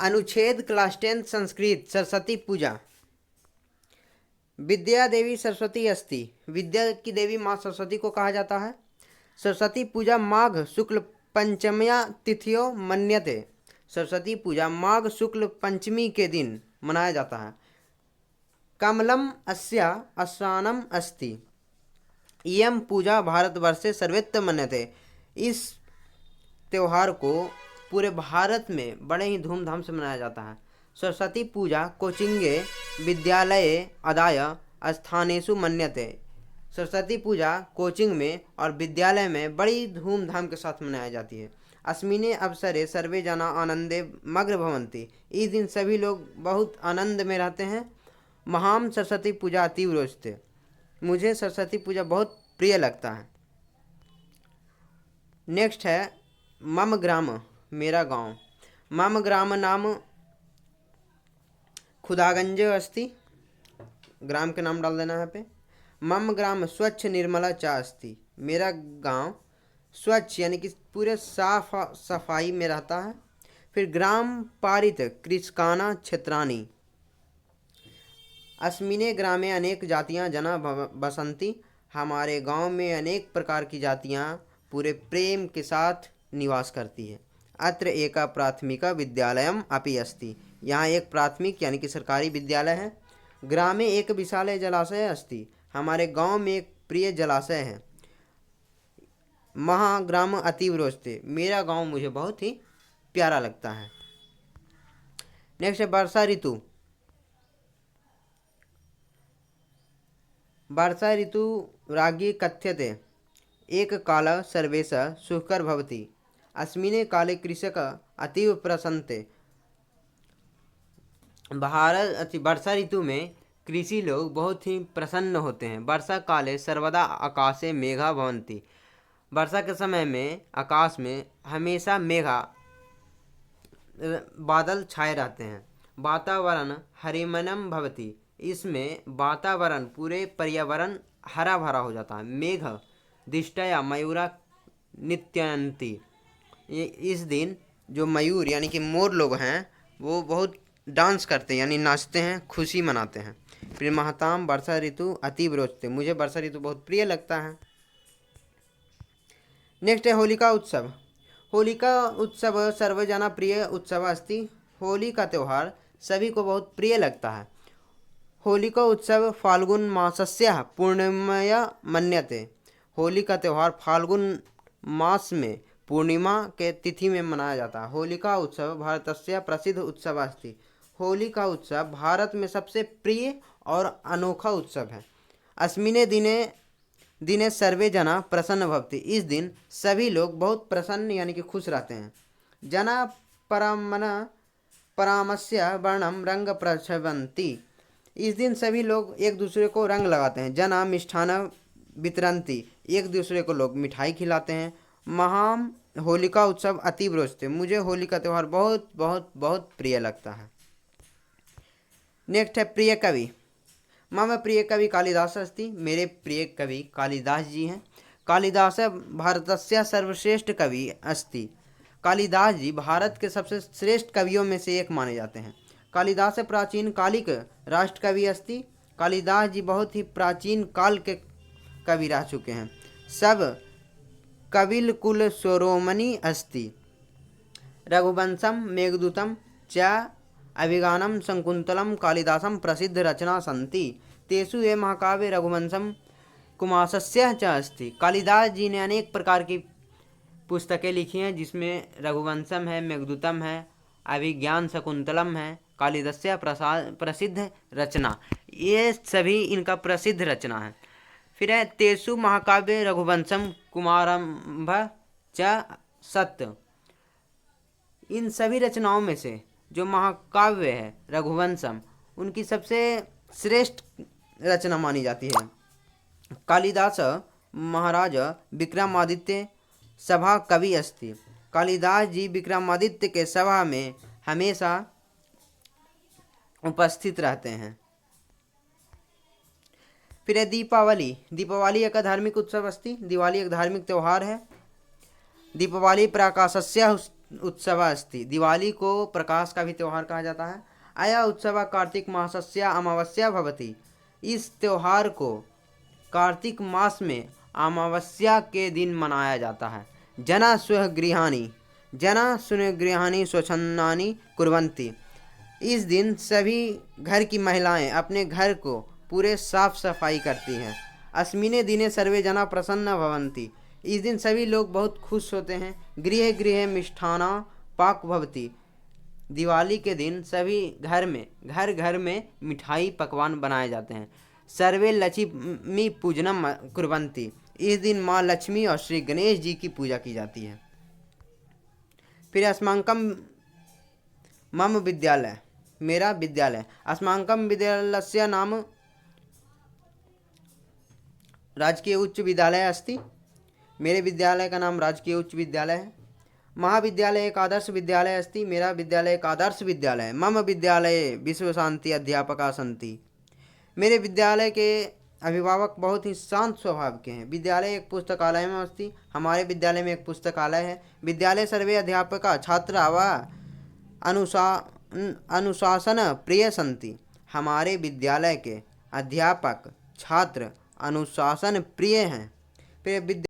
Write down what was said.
अनुच्छेद क्लास 10 संस्कृत सरस्वती पूजा। विद्या देवी सरस्वती अस्ति। विद्या की देवी माँ सरस्वती को कहा जाता है। सरस्वती पूजा माघ शुक्ल पंचम्या तिथियो मन्यते। सरस्वती पूजा माघ शुक्ल पंचमी के दिन मनाया जाता है। कमलम अस्या आसानम अस्ति। इयं पूजा भारतवर्षे सर्वत्र मन्यते। इस त्यौहार को पूरे भारत में बड़े ही धूमधाम से मनाया जाता है। सरस्वती पूजा कोचिंगे विद्यालये आदाय स्थानेषु मन्यते। सरस्वती पूजा कोचिंग में और विद्यालय में बड़ी धूमधाम के साथ मनाई जाती है। अस्मिने अवसरे सर्वे जना आनंदे मग्न भवन्ति। इस दिन सभी लोग बहुत आनंद में रहते हैं। महाम सरस्वती पूजा अतीव रोचते। मुझे सरस्वती पूजा बहुत प्रिय लगता है। नेक्स्ट है मम ग्राम मेरा गांव। मम ग्राम नाम खुदागंज अस्ति। ग्राम के नाम डाल देना यहाँ पे। मम ग्राम स्वच्छ निर्मला चा अस्ति। मेरा गांव स्वच्छ यानी कि पूरे साफ सफाई में रहता है। फिर ग्राम पारित कृषकाना क्षेत्राणी। अस्मिने ग्रामे अनेक जातियां जना बसंती। हमारे गांव में अनेक प्रकार की जातियां पूरे प्रेम के साथ निवास करती है। अत्र एका प्राथमिका विद्यालयम अपि अस्ति। यहाँ एक प्राथमिक यानी कि सरकारी विद्यालय है। ग्रामे एक विशाल जलाशय अस्ति। हमारे गांव में एक प्रिय जलाशय है। महाग्राम अतीव रोचते। मेरा गांव मुझे बहुत ही प्यारा लगता है। नेक्स्ट है वर्षा ऋतु। वर्षा ऋतु राज्ञी कथ्यते। एक काल सर्वेश सुखकर भवति। अस्मिने काले कृषक अतीव प्रसन्नते। वर्षा ऋतु में कृषि लोग बहुत ही प्रसन्न होते हैं। वर्षा काले सर्वदा आकाशे मेघा भवन्ति। वर्षा के समय में आकाश में हमेशा मेघा बादल छाए रहते हैं। वातावरण हरिमनम भवति। इसमें वातावरण पूरे पर्यावरण हरा भरा हो जाता है। मेघ दिष्टया मयूरा नित्यंती। इस दिन जो मयूर यानी कि मोर लोग हैं वो बहुत डांस करते हैं यानी नाचते हैं, खुशी मनाते हैं। फिर महताम वर्षा ऋतु अतीव रोचते। मुझे वर्षा ऋतु बहुत प्रिय लगता है। नेक्स्ट है होलिका उत्सव। होलिका उत्सव सर्वजना प्रिय उत्सव अस्ति। होली का त्यौहार सभी को बहुत प्रिय लगता है। होलिका उत्सव फाल्गुन मासस्य पूर्णिमया मन्यते। होली का त्यौहार फाल्गुन मास में पूर्णिमा के तिथि में मनाया जाता है। होलिका उत्सव भारतस्य प्रसिद्ध उत्सव अस्ति। होली का उत्सव भारत में सबसे प्रिय और अनोखा उत्सव है। अस्मिने दिने सर्वे जना प्रसन्न भवति। इस दिन सभी लोग बहुत प्रसन्न यानी कि खुश रहते हैं। जना परामस्य वर्णम रंग प्रक्षवन्ति। इस दिन सभी लोग एक दूसरे को रंग लगाते हैं। जना मिष्ठान वितरन्ति। एक दूसरे को लोग मिठाई खिलाते हैं। महाम होलिका उत्सव अतीव रोचते। मुझे होली का त्यौहार बहुत बहुत बहुत प्रिय लगता है। नेक्स्ट है प्रिय कवि। मम प्रिय कवि कालिदास अस्ति। मेरे प्रिय कवि कालिदास जी हैं। कालिदास भारतस्य सर्वश्रेष्ठ कवि अस्ति। कालिदास जी भारत के सबसे श्रेष्ठ कवियों में से एक माने जाते हैं। कालिदास प्राचीन कालिक राष्ट्र कवि अस्ति। कालिदास जी बहुत ही प्राचीन काल के कवि रह चुके हैं। सब कविल कुल शिरोमणि अस्ति। रघुवंशम मेघदूतम च अभिगानम शकुंतलम कालिदासम प्रसिद्ध रचना सन्ति। तेषु ये महाकाव्य रघुवंशम कुमासस्य च अस्ति। कालिदास जी ने अनेक प्रकार की पुस्तकें लिखी हैं जिसमें रघुवंशम है, मेघदूतम है, अभिज्ञान शकुंतलम है, कालिदास्य प्रसिद्ध रचना। ये सभी इनका प्रसिद्ध रचना है। फिर है तेषु महाकाव्य रघुवंशम कुमारंभ च सत्य। इन सभी रचनाओं में से जो महाकाव्य है रघुवंशम उनकी सबसे श्रेष्ठ रचना मानी जाती है। कालिदास महाराज विक्रमादित्य सभा कवि अस्ति। कालिदास जी विक्रमादित्य के सभा में हमेशा उपस्थित रहते हैं। फिर है दीपावली। दीपावली एक धार्मिक उत्सव अस्ति। दिवाली एक धार्मिक त्यौहार है। दीपावली प्रकाशस्य उत्सव अस्ति। दिवाली को प्रकाश का भी त्यौहार कहा जाता है। अया उत्सव कार्तिक मासस्य अमावस्या भवति। इस त्यौहार को कार्तिक मास में अमावस्या के दिन मनाया जाता है। जना स्वगृहाणि स्वच्छन्दानि कुर्वन्ति। इस दिन सभी घर की महिलाएं अपने घर को पूरे साफ सफाई करती हैं। अस्मिने दिने सर्वे जना प्रसन्न भवन्ति। इस दिन सभी लोग बहुत खुश होते हैं। गृह गृह मिष्ठाना पाक भवति। दिवाली के दिन सभी घर घर में मिठाई पकवान बनाए जाते हैं। सर्वे लक्ष्मी पूजनम कुर्वन्ति। इस दिन माँ लक्ष्मी और श्री गणेश जी की पूजा की जाती है। फिर अस्माकं मम विद्यालय, मेरा विद्यालय। अस्माकं विद्यालयस्य नाम राजकीय उच्च विद्यालय अस्ति। मेरे विद्यालय का नाम राजकीय उच्च विद्यालय है। महाविद्यालय एक आदर्श विद्यालय अस्ति। मेरा विद्यालय एक आदर्श विद्यालय है। मम विद्यालये विश्व शांति अध्यापका सन्ति। मेरे विद्यालय के अभिभावक बहुत ही शांत स्वभाव के हैं। विद्यालय एक पुस्तकालय में अस्ति। हमारे विद्यालय में एक पुस्तकालय है। विद्यालय सर्वे अध्यापका छात्रा व अनुशासन प्रिय सन्ति। हमारे विद्यालय के अध्यापक छात्र अनुशासन प्रिय हैं। फिर